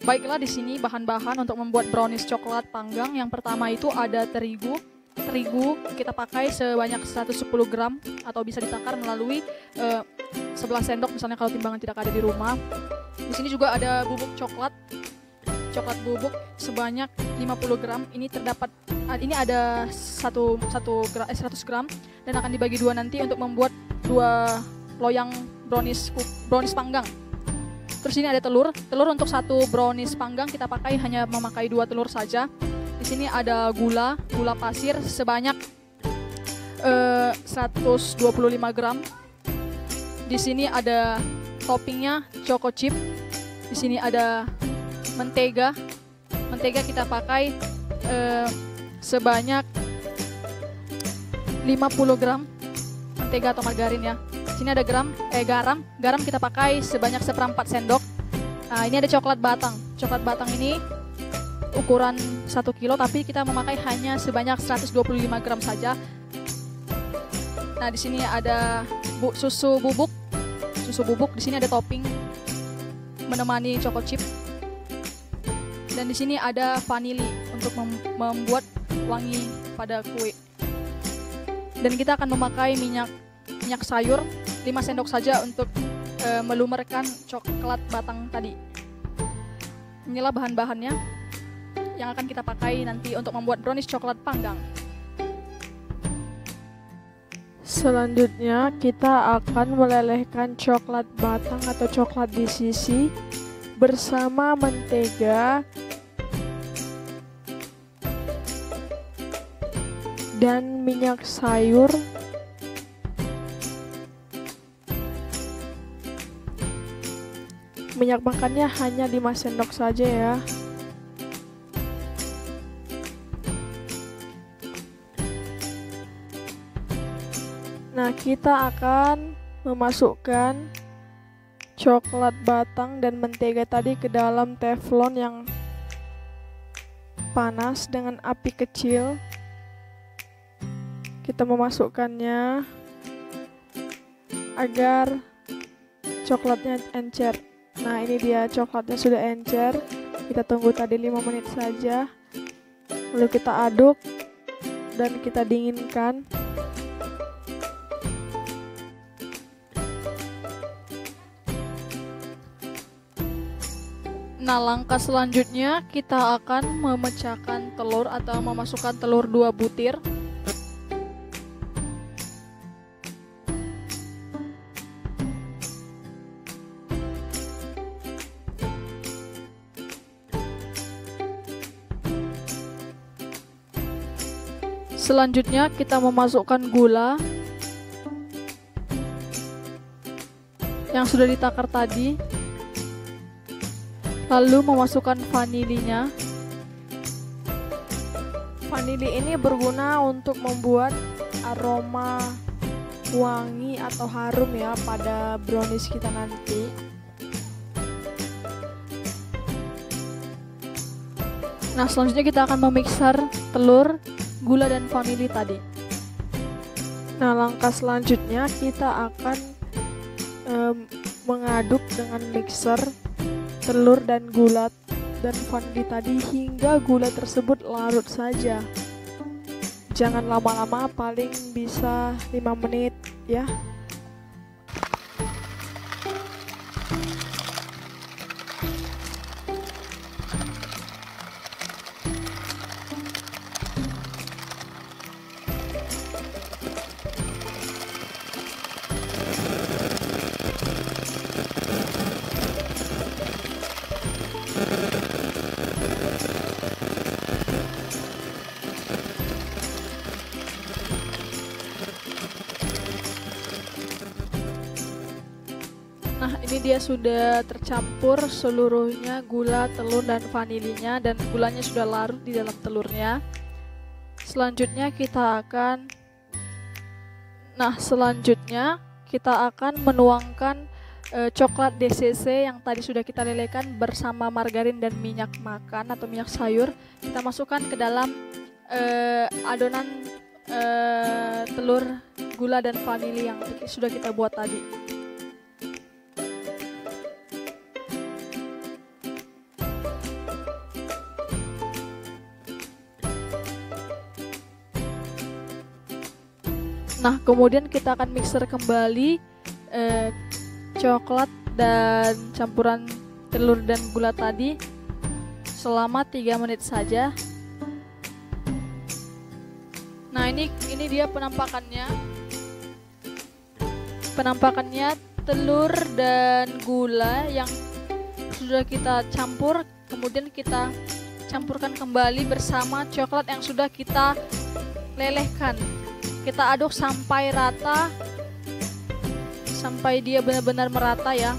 Baiklah, di sini bahan-bahan untuk membuat brownies coklat panggang. Yang pertama itu ada terigu. Terigu kita pakai sebanyak 110 gram atau bisa ditakar melalui 11 sendok misalnya kalau timbangan tidak ada di rumah. Di sini juga ada bubuk coklat bubuk sebanyak 50 gram. Ini ada 100 gram dan akan dibagi dua nanti untuk membuat dua loyang brownies panggang. Terus ini ada telur untuk satu brownies panggang kita hanya memakai 2 telur saja. Di sini ada gula pasir sebanyak 125 gram. Di sini ada toppingnya choco chip. Di sini ada mentega kita pakai sebanyak 50 gram mentega atau margarin ya. Di sini ada garam kita pakai sebanyak 1/4 sendok. Nah, ini ada coklat batang ini ukuran 1 kilo tapi kita memakai hanya sebanyak 125 gram saja. Nah, di sini ada susu bubuk. Di sini ada topping menemani choco chip. Dan di sini ada vanili untuk membuat wangi pada kue. Dan kita akan memakai minyak sayur 5 sendok saja untuk melumerkan coklat batang tadi. Inilah bahan-bahannya yang akan kita pakai nanti untuk membuat brownies coklat panggang. Selanjutnya kita akan melelehkan coklat batang atau coklat di sisi bersama mentega dan minyak sayur. Minyak makannya hanya 5 sendok saja ya. Nah, kita akan memasukkan coklat batang dan mentega tadi ke dalam teflon yang panas dengan api kecil. Kita memasukkannya agar coklatnya encer. Nah, ini dia coklatnya sudah encer. Kita tunggu tadi 5 menit saja. Lalu kita aduk dan kita dinginkan. Nah, langkah selanjutnya kita akan memecahkan telur atau memasukkan telur 2 butir. Selanjutnya kita memasukkan gula yang sudah ditakar tadi. Lalu memasukkan vanilinya. Vanili ini berguna untuk membuat aroma wangi atau harum ya pada brownies kita nanti. Nah, selanjutnya kita akan memixer telur, gula dan vanili tadi. Nah, langkah selanjutnya kita akan mengaduk dengan mixer telur dan gula dan vanili tadi hingga gula tersebut larut saja. Jangan lama-lama, paling bisa 5 menit ya. Nah, ini dia sudah tercampur seluruhnya gula, telur, dan vanilinya, dan gulanya sudah larut di dalam telurnya. Selanjutnya kita akan menuangkan coklat DCC yang tadi sudah kita lelehkan bersama margarin dan minyak makan atau minyak sayur. Kita masukkan ke dalam adonan telur, gula, dan vanili yang sudah kita buat tadi. Nah, kemudian kita akan mixer kembali coklat dan campuran telur dan gula tadi selama 3 menit saja. Nah, ini dia penampakannya. Penampakannya telur dan gula yang sudah kita campur, kemudian kita campurkan kembali bersama coklat yang sudah kita lelehkan. Kita aduk sampai rata, sampai dia benar-benar merata ya.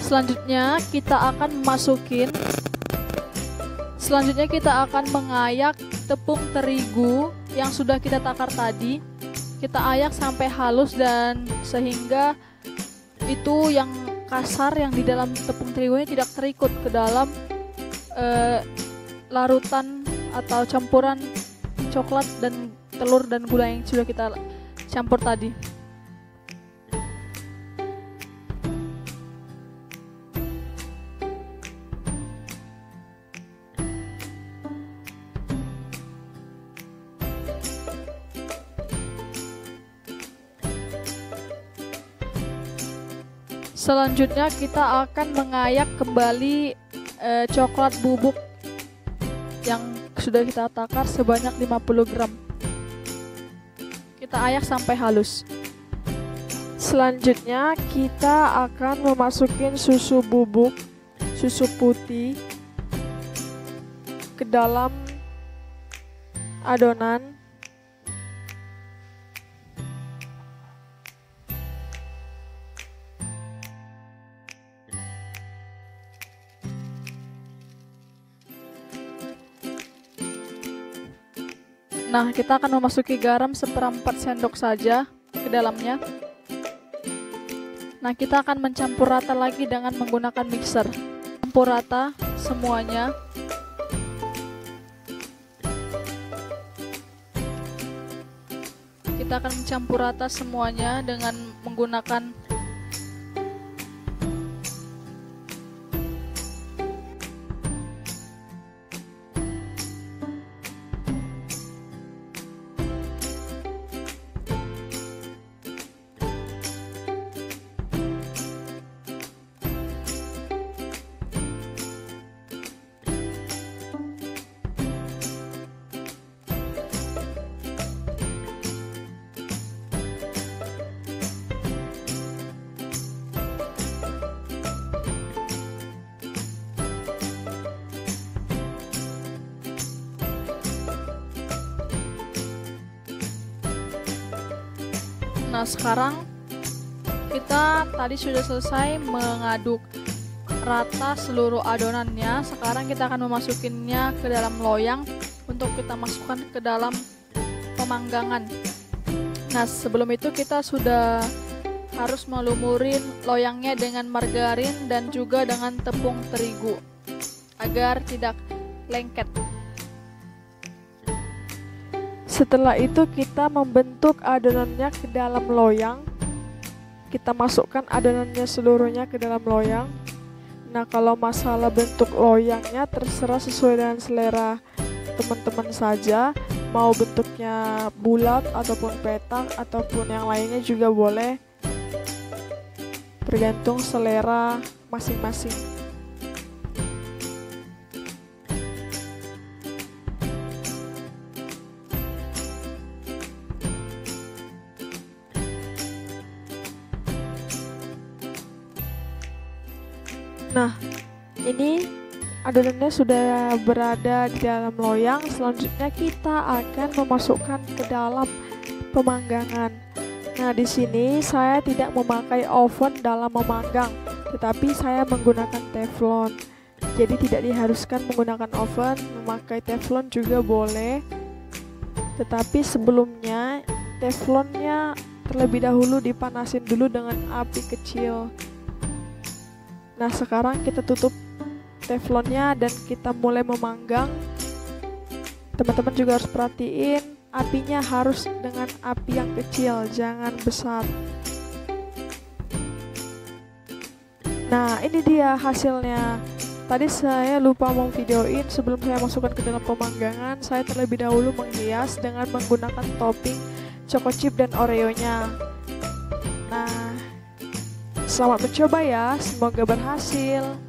Selanjutnya kita akan mengayak tepung terigu yang sudah kita takar tadi. Kita ayak sampai halus dan sehingga itu yang kasar yang di dalam tepung terigu ini tidak terikut ke dalam larutan atau campuran coklat dan telur dan gula yang sudah kita campur tadi. Selanjutnya kita akan mengayak kembali coklat bubuk yang sudah kita takar sebanyak 50 gram. Kita ayak sampai halus. Selanjutnya kita akan memasukin susu bubuk, susu putih ke dalam adonan. Nah, kita akan memasuki garam 1/4 sendok saja ke dalamnya. Nah, kita akan mencampur rata lagi dengan menggunakan mixer. Campur rata semuanya. Kita akan mencampur rata semuanya dengan menggunakan Nah, sekarang kita tadi sudah selesai mengaduk rata seluruh adonannya. Sekarang kita akan memasukinnya ke dalam loyang untuk kita masukkan ke dalam pemanggangan. Nah, sebelum itu kita sudah harus melumurin loyangnya dengan margarin dan juga dengan tepung terigu agar tidak lengket. Setelah itu kita membentuk adonannya ke dalam loyang. Kita masukkan adonannya seluruhnya ke dalam loyang. Nah, kalau masalah bentuk loyangnya terserah sesuai dengan selera teman-teman saja. Mau bentuknya bulat ataupun petak ataupun yang lainnya juga boleh. Tergantung selera masing-masing. Nah, ini adonannya sudah berada di dalam loyang. Selanjutnya kita akan memasukkan ke dalam pemanggangan. Nah, di sini saya tidak memakai oven dalam memanggang, tetapi saya menggunakan teflon. Jadi tidak diharuskan menggunakan oven, memakai teflon juga boleh. Tetapi sebelumnya teflonnya terlebih dahulu dipanasin dulu dengan api kecil. Nah, sekarang kita tutup teflonnya dan kita mulai memanggang. Teman-teman juga harus perhatiin apinya harus dengan api yang kecil, jangan besar. Nah, ini dia hasilnya. Tadi saya lupa mau videoin, sebelum saya masukkan ke dalam pemanggangan, saya terlebih dahulu menghias dengan menggunakan topping choco chip dan Oreo-nya. Nah, selamat mencoba ya, semoga berhasil.